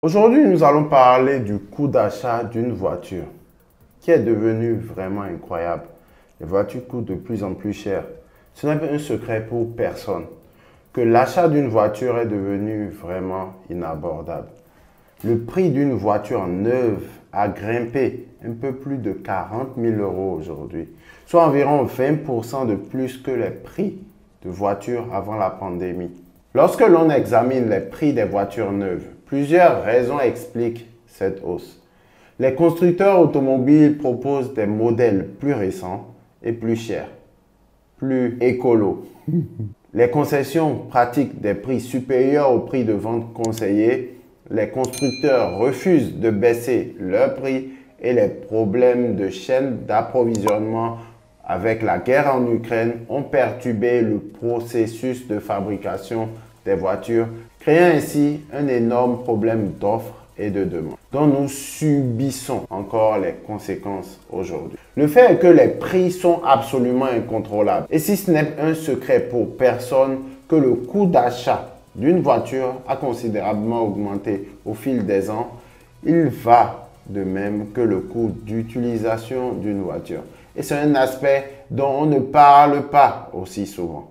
Aujourd'hui, nous allons parler du coût d'achat d'une voiture qui est devenu vraiment incroyable. Les voitures coûtent de plus en plus cher. Ce n'est pas un secret pour personne que l'achat d'une voiture est devenu vraiment inabordable. Le prix d'une voiture neuve a grimpé un peu plus de 40 000 € aujourd'hui, soit environ 20% de plus que les prix de voitures avant la pandémie. Lorsque l'on examine les prix des voitures neuves, plusieurs raisons expliquent cette hausse. Les constructeurs automobiles proposent des modèles plus récents et plus chers, plus écolos. Les concessions pratiquent des prix supérieurs au prix de vente conseillé. Les constructeurs refusent de baisser leurs prix et les problèmes de chaîne d'approvisionnement avec la guerre en Ukraine ont perturbé le processus de fabrication des voitures, créant ainsi un énorme problème d'offre et de demande, dont nous subissons encore les conséquences aujourd'hui. Le fait est que les prix sont absolument incontrôlables. Et si ce n'est un secret pour personne que le coût d'achat d'une voiture a considérablement augmenté au fil des ans, il va de même que le coût d'utilisation d'une voiture. Et c'est un aspect dont on ne parle pas aussi souvent.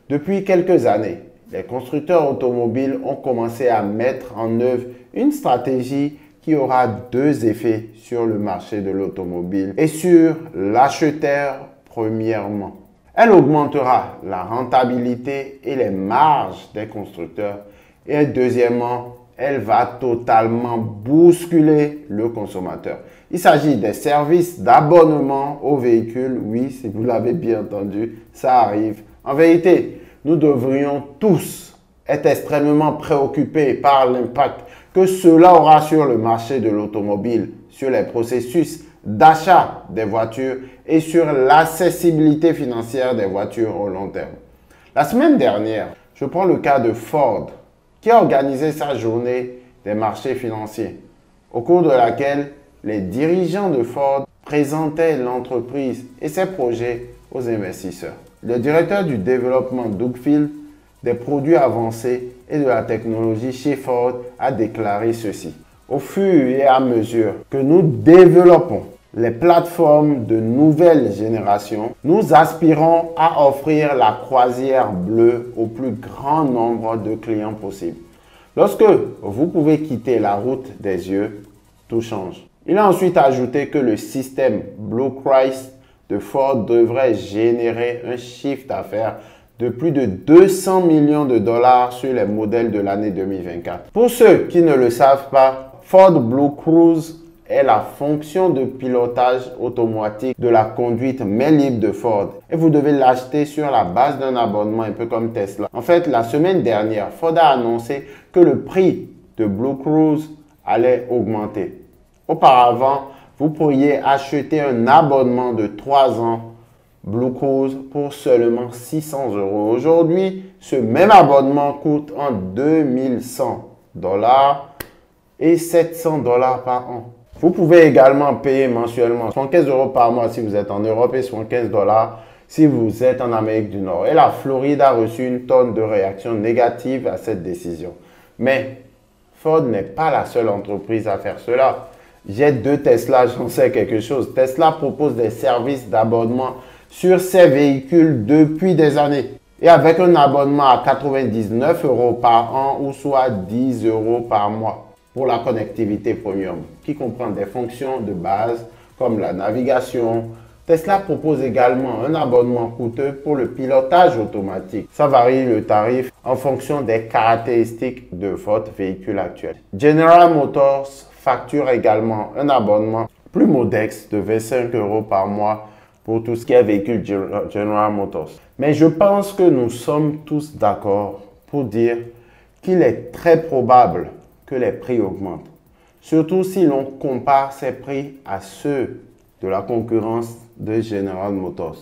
Depuis quelques années, les constructeurs automobiles ont commencé à mettre en œuvre une stratégie qui aura deux effets sur le marché de l'automobile et sur l'acheteur premièrement. Elle augmentera la rentabilité et les marges des constructeurs et deuxièmement, elle va totalement bousculer le consommateur. Il s'agit des services d'abonnement aux véhicules. Oui, si vous l'avez bien entendu, ça arrive. En vérité, nous devrions tous être extrêmement préoccupés par l'impact que cela aura sur le marché de l'automobile, sur les processus d'achat des voitures et sur l'accessibilité financière des voitures au long terme. La semaine dernière, je prends le cas de Ford, qui a organisé sa journée des marchés financiers, au cours de laquelle les dirigeants de Ford présentaient l'entreprise et ses projets aux investisseurs. Le directeur du développement Doug Field, des produits avancés et de la technologie chez Ford a déclaré ceci. Au fur et à mesure que nous développons les plateformes de nouvelle génération, nous aspirons à offrir la croisière bleue au plus grand nombre de clients possible. Lorsque vous pouvez quitter la route des yeux, tout change. Il a ensuite ajouté que le système Blue Christ de Ford devrait générer un chiffre d'affaires de plus de 200 millions de dollars sur les modèles de l'année 2024. Pour ceux qui ne le savent pas, Ford Blue Cruise est la fonction de pilotage automatique de la conduite main libre de Ford. Et vous devez l'acheter sur la base d'un abonnement, un peu comme Tesla. En fait, la semaine dernière, Ford a annoncé que le prix de Blue Cruise allait augmenter. Auparavant, vous pourriez acheter un abonnement de 3 ans Blue Cruise pour seulement 600 €. Aujourd'hui, ce même abonnement coûte entre 2100 $ et 700 $ par an. Vous pouvez également payer mensuellement 75 € par mois si vous êtes en Europe et 75 $ si vous êtes en Amérique du Nord. Et la Floride a reçu une tonne de réactions négatives à cette décision. Mais Ford n'est pas la seule entreprise à faire cela. J'ai 2 Tesla, j'en sais quelque chose. Tesla propose des services d'abonnement sur ses véhicules depuis des années. Et avec un abonnement à 99 € par an ou soit 10 € par mois pour la connectivité premium, qui comprend des fonctions de base comme la navigation. Tesla propose également un abonnement coûteux pour le pilotage automatique. Ça varie le tarif en fonction des caractéristiques de votre véhicule actuel. General Motors facture également un abonnement plus modeste de 25 € par mois pour tout ce qui est véhicule General Motors. Mais je pense que nous sommes tous d'accord pour dire qu'il est très probable que les prix augmentent. Surtout si l'on compare ces prix à ceux de la concurrence de General Motors.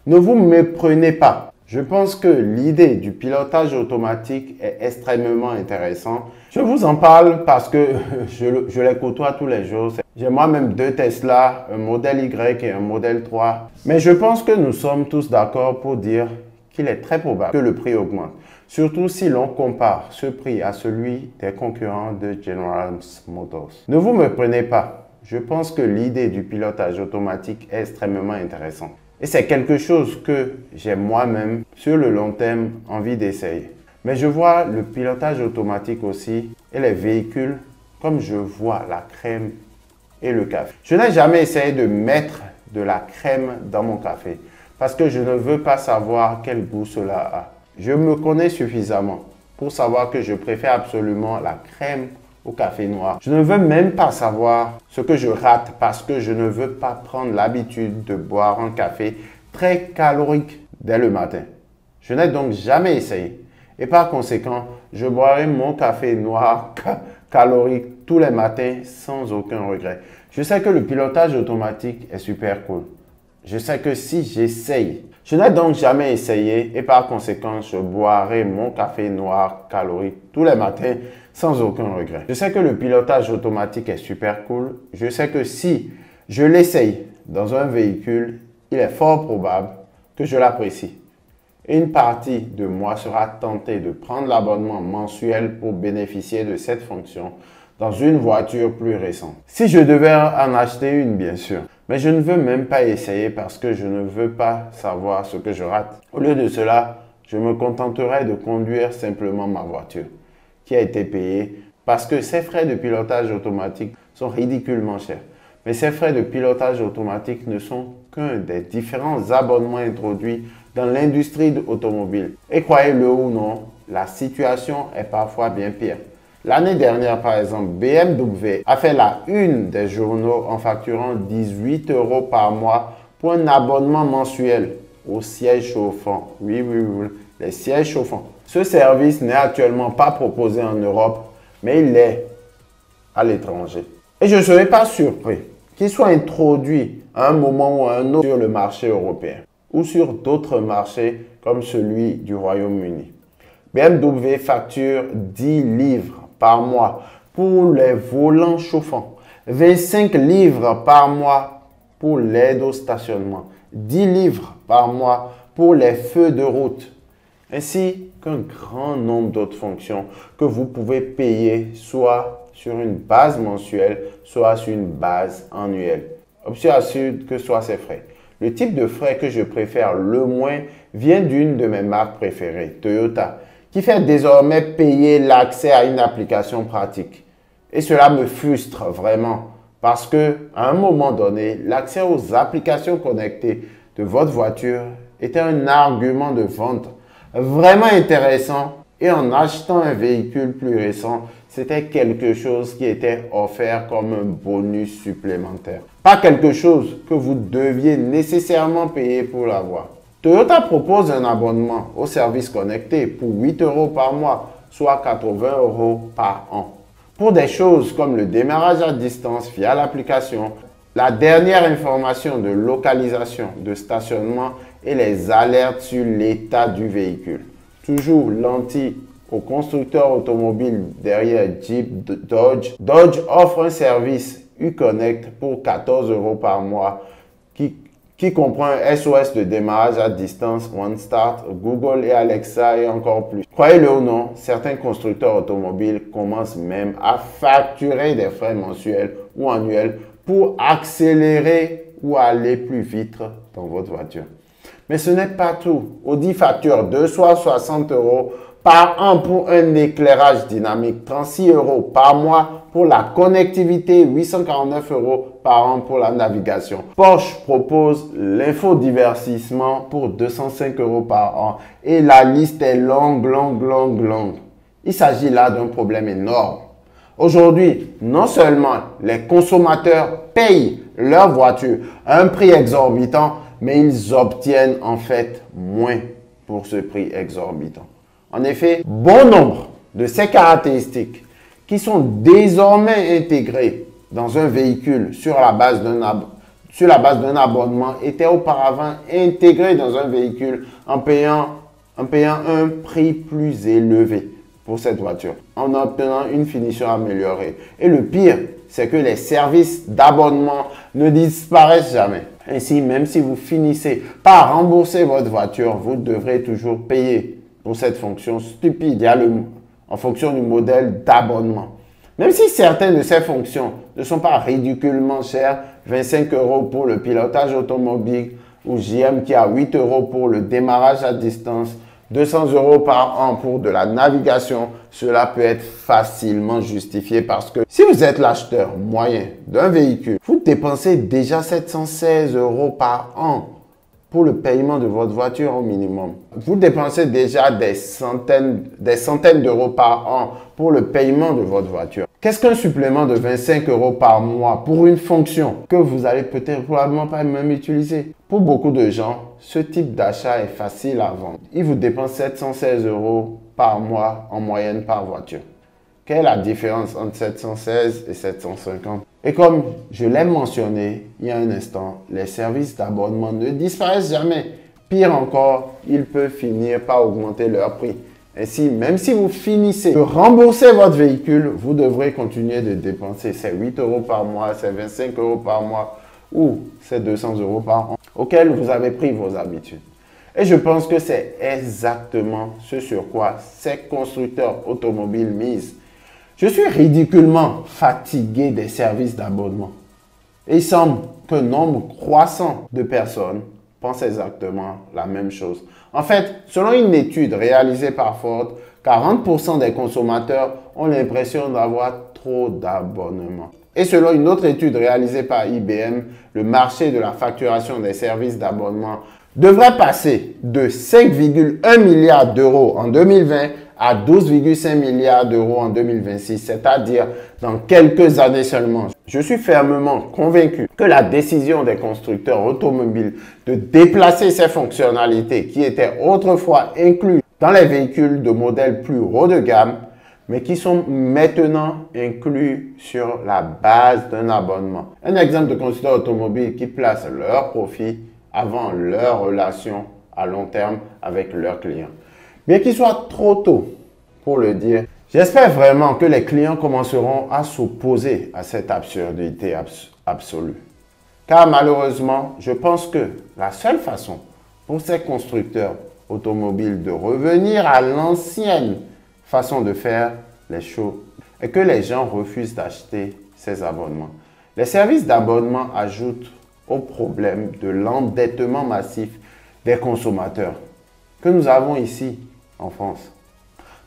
Ne vous méprenez pas. Je pense que l'idée du pilotage automatique est extrêmement intéressante. Je vous en parle parce que je les côtoie tous les jours. J'ai moi-même 2 Tesla, un modèle Y et un modèle 3. Mais je pense que nous sommes tous d'accord pour dire qu'il est très probable que le prix augmente. surtout si l'on compare ce prix à celui des concurrents de General Motors. Ne vous me prenez pas, je pense que l'idée du pilotage automatique est extrêmement intéressante. Et c'est quelque chose que j'ai moi-même, sur le long terme, envie d'essayer. Mais je vois le pilotage automatique aussi et les véhicules comme je vois la crème et le café. Je n'ai jamais essayé de mettre de la crème dans mon café parce que je ne veux pas savoir quel goût cela a. Je me connais suffisamment pour savoir que je préfère absolument la crème au café noir. Je ne veux même pas savoir ce que je rate parce que je ne veux pas prendre l'habitude de boire un café très calorique dès le matin. Je n'ai donc jamais essayé et par conséquent, je boirai mon café noir calorique tous les matins sans aucun regret. Je sais que le pilotage automatique est super cool. Je sais que si j'essaye, je n'ai donc jamais essayé et par conséquent, je boirai mon café noir calorique tous les matins sans aucun regret. Je sais que le pilotage automatique est super cool. Je sais que si je l'essaye dans un véhicule, il est fort probable que je l'apprécie. Et une partie de moi sera tentée de prendre l'abonnement mensuel pour bénéficier de cette fonction dans une voiture plus récente. Si je devais en acheter une, bien sûr. Mais je ne veux même pas essayer parce que je ne veux pas savoir ce que je rate. Au lieu de cela, je me contenterai de conduire simplement ma voiture qui a été payée parce que ces frais de pilotage automatique sont ridiculement chers. Mais ces frais de pilotage automatique ne sont qu'un des différents abonnements introduits dans l'industrie automobile. Et croyez-le ou non, la situation est parfois bien pire. L'année dernière, par exemple, BMW a fait la une des journaux en facturant 18 € par mois pour un abonnement mensuel aux sièges chauffants. Oui, les sièges chauffants. Ce service n'est actuellement pas proposé en Europe, mais il l'est à l'étranger. Et je ne serais pas surpris qu'il soit introduit à un moment ou à un autre sur le marché européen ou sur d'autres marchés comme celui du Royaume-Uni. BMW facture 10 livres par mois pour les volants chauffants, 25 livres par mois pour l'aide au stationnement, 10 livres par mois pour les feux de route, ainsi qu'un grand nombre d'autres fonctions que vous pouvez payer soit sur une base mensuelle, soit sur une base annuelle. Option assured que soient ces frais. Le type de frais que je préfère le moins vient d'une de mes marques préférées, Toyota, qui fait désormais payer l'accès à une application pratique. Et cela me frustre vraiment parce que à un moment donné, l'accès aux applications connectées de votre voiture était un argument de vente vraiment intéressant et en achetant un véhicule plus récent, c'était quelque chose qui était offert comme un bonus supplémentaire. Pas quelque chose que vous deviez nécessairement payer pour l'avoir. Toyota propose un abonnement aux services connectés pour 8 € par mois, soit 80 € par an. Pour des choses comme le démarrage à distance via l'application, la dernière information de localisation, de stationnement et les alertes sur l'état du véhicule. Toujours lenti aux constructeurs automobiles derrière Jeep, Dodge. Dodge offre un service Uconnect pour 14 € par mois qui comprend un SOS de démarrage à distance, OneStart, Google et Alexa et encore plus. Croyez-le ou non, certains constructeurs automobiles commencent même à facturer des frais mensuels ou annuels pour accélérer ou aller plus vite dans votre voiture. Mais ce n'est pas tout. Audi facture 260 € par an pour un éclairage dynamique, 36 € par mois pour la connectivité, 849 € par an pour la navigation. Porsche propose l'infodivertissement pour 205 € par an et la liste est longue. Il s'agit là d'un problème énorme. Aujourd'hui, non seulement les consommateurs payent leur voiture à un prix exorbitant, mais ils obtiennent en fait moins pour ce prix exorbitant. En effet, bon nombre de ces caractéristiques qui sont désormais intégrées dans un véhicule sur la base d'un abonnement étaient auparavant intégrées dans un véhicule en payant un prix plus élevé pour cette voiture, en obtenant une finition améliorée. Et le pire, c'est que les services d'abonnement ne disparaissent jamais. Ainsi, même si vous finissez par rembourser votre voiture, vous devrez toujours payer pour cette fonction stupide. Il y a en fonction du modèle d'abonnement. Même si certaines de ces fonctions ne sont pas ridiculement chères, 25 € pour le pilotage automobile ou JM qui a 8 € pour le démarrage à distance, 200 € par an pour de la navigation, cela peut être facilement justifié parce que si vous êtes l'acheteur moyen d'un véhicule, vous dépensez déjà 716 € par an pour le paiement de votre voiture au minimum. Vous dépensez déjà des centaines d'euros par an pour le paiement de votre voiture. Qu'est-ce qu'un supplément de 25 € par mois pour une fonction que vous allez peut-être probablement pas même utiliser? Pour beaucoup de gens, ce type d'achat est facile à vendre. Il vous dépense 716 € par mois en moyenne par voiture. Quelle est la différence entre 716 et 750? Et comme je l'ai mentionné il y a un instant, les services d'abonnement ne disparaissent jamais. Pire encore, ils peuvent finir par augmenter leur prix. Ainsi, même si vous finissez de rembourser votre véhicule, vous devrez continuer de dépenser ces 8 € par mois, ces 25 € par mois ou ces 200 € par an auxquels vous avez pris vos habitudes. Et je pense que c'est exactement ce sur quoi ces constructeurs automobiles misent. Je suis ridiculement fatigué des services d'abonnement. Et il semble qu'un nombre croissant de personnes pensent exactement la même chose. En fait, selon une étude réalisée par Ford, 40% des consommateurs ont l'impression d'avoir trop d'abonnements. Et selon une autre étude réalisée par IBM, le marché de la facturation des services d'abonnement devrait passer de 5,1 milliards d'euros en 2020 à 12,5 milliards d'euros en 2026, c'est-à-dire dans quelques années seulement. Je suis fermement convaincu que la décision des constructeurs automobiles de déplacer ces fonctionnalités qui étaient autrefois incluses dans les véhicules de modèles plus haut de gamme, mais qui sont maintenant inclus sur la base d'un abonnement. Un exemple de constructeur automobile qui place leur profit avant leur relation à long terme avec leurs clients. Bien qu'il soit trop tôt pour le dire, j'espère vraiment que les clients commenceront à s'opposer à cette absurdité absolue. Car malheureusement, je pense que la seule façon pour ces constructeurs automobiles de revenir à l'ancienne façon de faire les choses est que les gens refusent d'acheter ces abonnements. Les services d'abonnement ajoutent au problème de l'endettement massif des consommateurs que nous avons ici en France.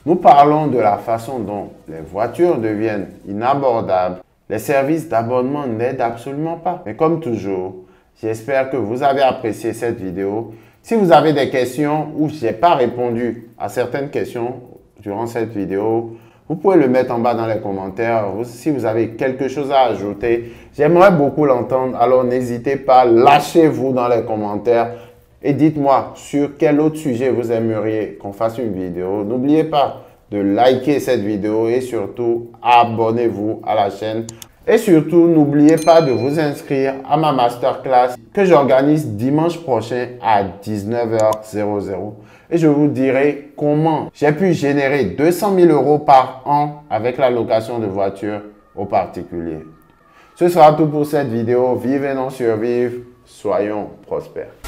Nous parlons de la façon dont les voitures deviennent inabordables. Les services d'abonnement n'aident absolument pas. Mais comme toujours, j'espère que vous avez apprécié cette vidéo. Si vous avez des questions ou je n'ai pas répondu à certaines questions durant cette vidéo, vous pouvez le mettre en bas dans les commentaires. Si vous avez quelque chose à ajouter, j'aimerais beaucoup l'entendre. Alors n'hésitez pas, lâchez-vous dans les commentaires. Et dites-moi sur quel autre sujet vous aimeriez qu'on fasse une vidéo. N'oubliez pas de liker cette vidéo et surtout abonnez-vous à la chaîne. Et surtout, n'oubliez pas de vous inscrire à ma masterclass que j'organise dimanche prochain à 19h00. Et je vous dirai comment j'ai pu générer 200 000 € par an avec la location de voitures aux particuliers. Ce sera tout pour cette vidéo. Vive et non survive. Soyons prospères.